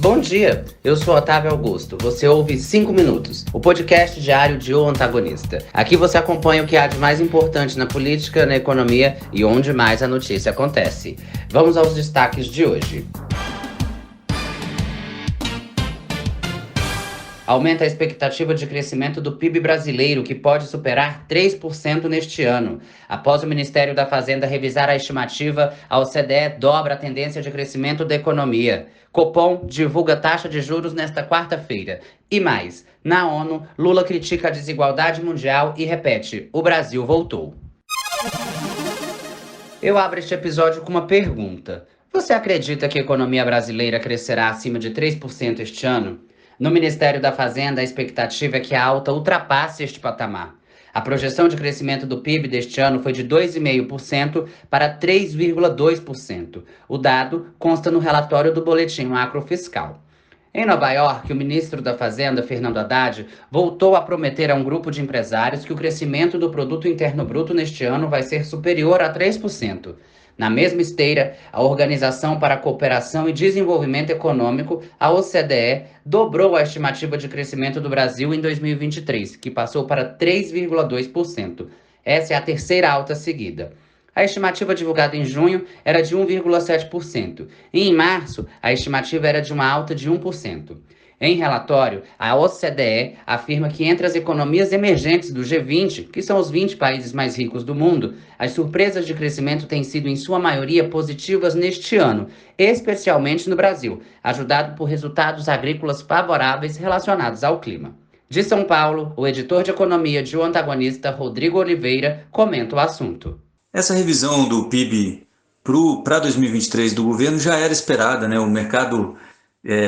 Bom dia, eu sou Otávio Augusto. Você ouve 5 Minutos, o podcast diário de O Antagonista. Aqui você acompanha o que há de mais importante na política, na economia e onde mais a notícia acontece. Vamos aos destaques de hoje. Aumenta a expectativa de crescimento do PIB brasileiro, que pode superar 3% neste ano. Após o Ministério da Fazenda revisar a estimativa, a OCDE dobra a tendência de crescimento da economia. Copom divulga taxa de juros nesta quarta-feira. E mais, na ONU, Lula critica a desigualdade mundial e repete: o Brasil voltou. Eu abro este episódio com uma pergunta. Você acredita que a economia brasileira crescerá acima de 3% este ano? No Ministério da Fazenda, a expectativa é que a alta ultrapasse este patamar. A projeção de crescimento do PIB deste ano foi de 2,5% para 3,2%. O dado consta no relatório do Boletim Macrofiscal. Em Nova York, o ministro da Fazenda, Fernando Haddad, voltou a prometer a um grupo de empresários que o crescimento do Produto Interno Bruto neste ano vai ser superior a 3%. Na mesma esteira, a Organização para a Cooperação e Desenvolvimento Econômico, a OCDE, dobrou a estimativa de crescimento do Brasil em 2023, que passou para 3,2%. Essa é a terceira alta seguida. A estimativa divulgada em junho era de 1,7%, e em março a estimativa era de uma alta de 1%. Em relatório, a OCDE afirma que entre as economias emergentes do G20, que são os 20 países mais ricos do mundo, as surpresas de crescimento têm sido em sua maioria positivas neste ano, especialmente no Brasil, ajudado por resultados agrícolas favoráveis relacionados ao clima. De São Paulo, o editor de economia de O Antagonista, Rodrigo Oliveira, comenta o assunto. Essa revisão do PIB para 2023 do governo já era esperada, né? O mercado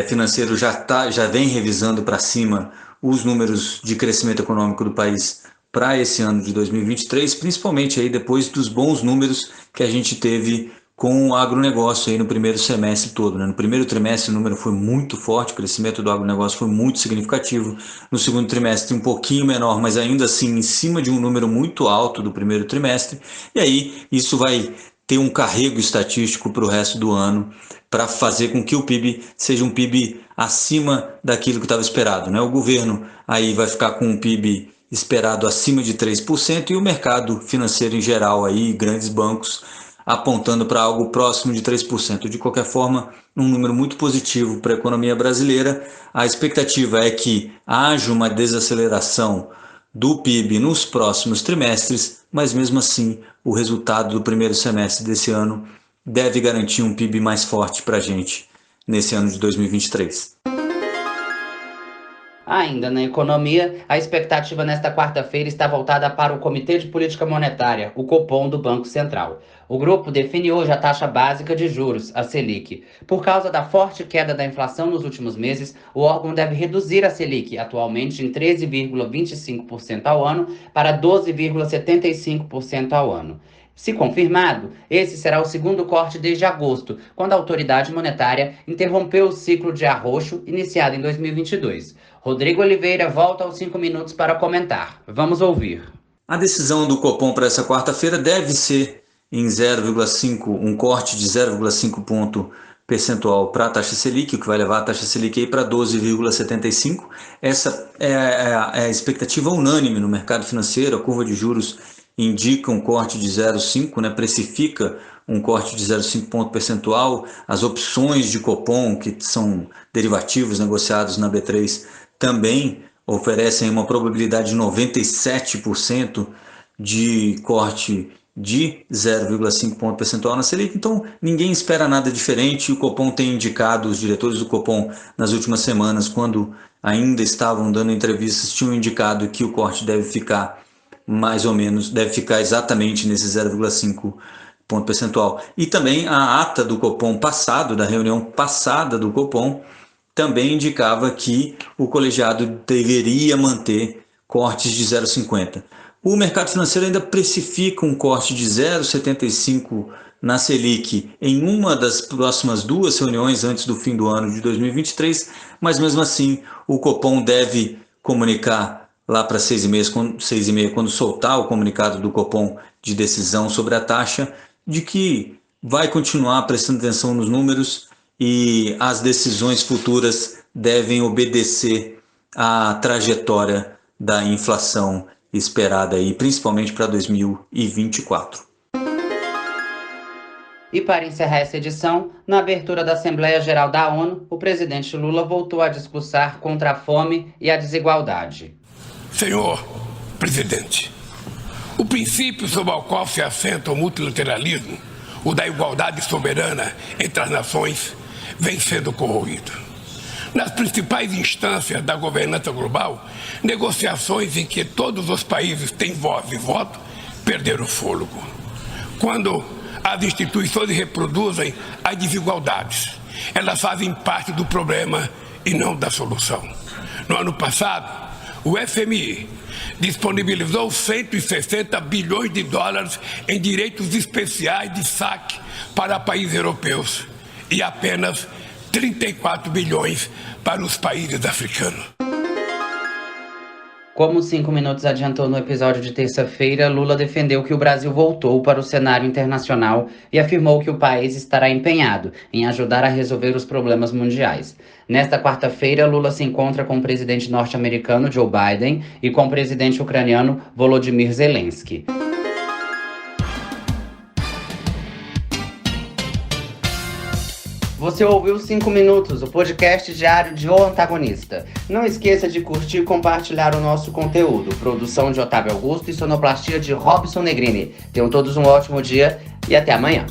financeiro já vem revisando para cima os números de crescimento econômico do país para esse ano de 2023, principalmente aí depois dos bons números que a gente teve com o agronegócio aí no primeiro semestre todo, né? No primeiro trimestre o número foi muito forte, o crescimento do agronegócio foi muito significativo. No segundo trimestre um pouquinho menor, mas ainda assim em cima de um número muito alto do primeiro trimestre. E aí isso vai ter um carrego estatístico para o resto do ano, para fazer com que o PIB seja um PIB acima daquilo que estava esperado, né? O governo aí vai ficar com um PIB esperado acima de 3% e o mercado financeiro em geral, aí, grandes bancos, apontando para algo próximo de 3%. De qualquer forma, um número muito positivo para a economia brasileira. A expectativa é que haja uma desaceleração do PIB nos próximos trimestres, mas mesmo assim o resultado do primeiro semestre desse ano deve garantir um PIB mais forte para a gente nesse ano de 2023. Ainda na economia, a expectativa nesta quarta-feira está voltada para o Comitê de Política Monetária, o Copom do Banco Central. O grupo define hoje a taxa básica de juros, a Selic. Por causa da forte queda da inflação nos últimos meses, o órgão deve reduzir a Selic, atualmente em 13,25% ao ano, para 12,75% ao ano. Se confirmado, esse será o segundo corte desde agosto, quando a autoridade monetária interrompeu o ciclo de arroxo iniciado em 2022. Rodrigo Oliveira volta aos 5 minutos para comentar. Vamos ouvir. A decisão do Copom para essa quarta-feira deve ser em 0,5, um corte de 0,5 ponto percentual para a taxa Selic, o que vai levar a taxa Selic para 12,75. Essa é a expectativa unânime no mercado financeiro. A curva de juros indica um corte de 0,5, né, precifica um corte de 0,5 ponto percentual. As opções de Copom, que são derivativos negociados na B3, também oferecem uma probabilidade de 97% de corte de 0,5 ponto percentual na Selic. Então ninguém espera nada diferente. O Copom tem indicado, os diretores do Copom nas últimas semanas, quando ainda estavam dando entrevistas, tinham indicado que o corte deve ficar mais ou menos, deve ficar exatamente nesse 0,5 ponto percentual. E também a ata do Copom passado, da reunião passada do Copom, também indicava que o colegiado deveria manter cortes de 0,50. O mercado financeiro ainda precifica um corte de 0,75 na Selic em uma das próximas duas reuniões antes do fim do ano de 2023, mas mesmo assim o Copom deve comunicar lá para 6h30, quando soltar o comunicado do Copom de decisão sobre a taxa, de que vai continuar prestando atenção nos números e as decisões futuras devem obedecer à trajetória da inflação esperada aí, principalmente para 2024. E para encerrar essa edição, na abertura da Assembleia Geral da ONU, o presidente Lula voltou a discursar contra a fome e a desigualdade. Senhor presidente, o princípio sobre o qual se assenta o multilateralismo, o da igualdade soberana entre as nações, vem sendo corroído. Nas principais instâncias da governança global, negociações em que todos os países têm voz e voto perderam o fôlego. Quando as instituições reproduzem as desigualdades, elas fazem parte do problema e não da solução. No ano passado, o FMI disponibilizou 160 bilhões de dólares em direitos especiais de saque para países europeus e apenas 34 bilhões para os países africanos. Como 5 Minutos adiantou no episódio de terça-feira, Lula defendeu que o Brasil voltou para o cenário internacional e afirmou que o país estará empenhado em ajudar a resolver os problemas mundiais. Nesta quarta-feira, Lula se encontra com o presidente norte-americano Joe Biden e com o presidente ucraniano Volodymyr Zelensky. Você ouviu 5 Minutos, o podcast diário de O Antagonista. Não esqueça de curtir e compartilhar o nosso conteúdo. Produção de Otávio Augusto e sonoplastia de Robson Negrini. Tenham todos um ótimo dia e até amanhã.